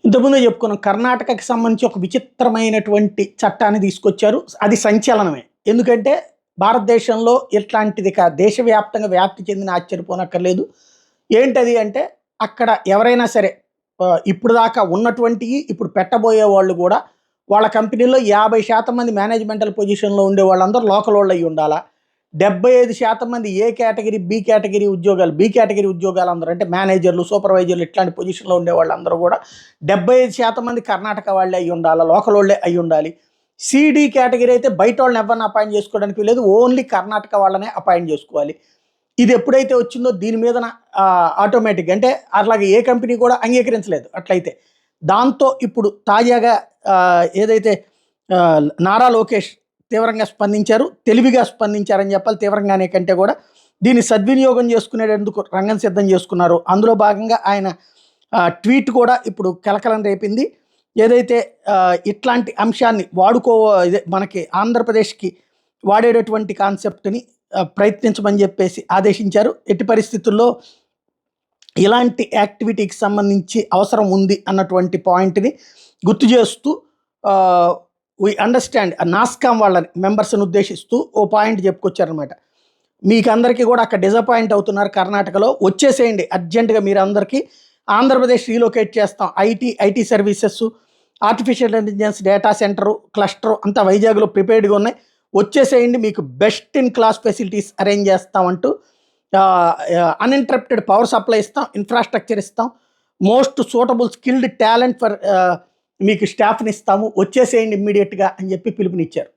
ఇంతకుముందే చెప్పుకున్నాం. కర్ణాటకకి సంబంధించి ఒక విచిత్రమైనటువంటి చట్టాన్ని తీసుకొచ్చారు. అది సంచలనమే. ఎందుకంటే భారతదేశంలో ఇట్లాంటిది దేశవ్యాప్తంగా వ్యాప్తి చెందిన ఆశ్చర్యపోనక్కర్లేదు. ఏంటది అంటే అక్కడ ఎవరైనా సరే ఇప్పుడు దాకా ఉన్నటువంటియి ఇప్పుడు పెట్టబోయే వాళ్ళు గూడా వాళ్ళ కంపెనీలో 50% మంది మేనేజ్మెంటల్ పొజిషన్‌లో ఉండే వాళ్ళందరూ లోకలోళ్ళు అయ్యి ఉండాలా. 75% మంది ఏ కేటగిరీ, బి కేటగిరీ ఉద్యోగాలు, బి కేటగిరీ ఉద్యోగాలందరూ అంటే మేనేజర్లు, సూపర్వైజర్లు ఇట్లాంటి పొజిషన్‌లో ఉండే వాళ్ళందరూ గూడా 75% మంది కర్ణాటక వాళ్ళే అయ్యి ఉండాలా. లోకలోళ్ళే అయ్యి ఉండాలి. సి, డి కేటగిరీ అయితే బయటోళ్ళని ఎవరిని అపాయింట్ చేసుకోవడానికి లేదు. ఓన్లీ కర్ణాటక వాళ్ళనే అపాయింట్ చేసుకోవాలి. ఇది ఎప్పుడైతే వచ్చిందో దీని మీదన ఆటోమేటిక్‌గా అంటే అట్లాగే ఏ కంపెనీ కూడా అంగీకరించలేదు అట్లయితే. దాంతో ఇప్పుడు తాజాగా ఏదైతే నారా లోకేష్ తీవ్రంగా స్పందించారు. తెలివిగా స్పందించారని చెప్పాలి. తీవ్రంగానే కంటే కూడా దీన్ని సద్వినియోగం చేసుకునేటందుకు రంగం సిద్ధం చేసుకున్నారు. అందులో భాగంగా ఆయన ట్వీట్ కూడా ఇప్పుడు కలకలం రేపింది. ఏదైతే ఇట్లాంటి అంశాన్ని ఇదే మనకి ఆంధ్రప్రదేశ్‌కి వాడేటటువంటి కాన్సెప్ట్‌ని ప్రయత్నించమని చెప్పేసి ఆదేశించారు. ఎట్టి పరిస్థితుల్లో ఇలాంటి యాక్టివిటీకి సంబంధించి అవసరం ఉంది అన్నటువంటి పాయింట్‌ని గుర్తు చేస్తూ వి అండర్‌స్టాండ్ నాస్కామ్ వాళ్ళని మెంబర్స్‌ని ఉద్దేశిస్తూ ఓ పాయింట్ చెప్పుకొచ్చారనమాట. మీకందరికీ కూడా అక్కడ డిసప్పాయింట్ అవుతున్నారు కర్ణాటకలో. వచ్చేసేయండి అర్జెంట్‌గా మీరందరికీ. ఆంధ్రప్రదేశ్ రీలొకేట్ చేస్తాం. IT services, artificial intelligence data centre, cluster అంతా వైజాగ్‌లో ప్రిపేర్డ్‌గా ఉన్నాయి. వచ్చేసేయండి మీకు best in class facilities arrange చేస్తామంటూ అన్‌ఇంటరప్టెడ్ పవర్ సప్లై ఇస్తాం, ఇన్ఫ్రాస్ట్రక్చర్ ఇస్తాం, most suitable skilled talent for మీకు స్టాఫ్‌ని ఇస్తాము. వచ్చేసేయండి ఇమ్మీడియట్‌గా అని చెప్పి పిలుపునిచ్చారు.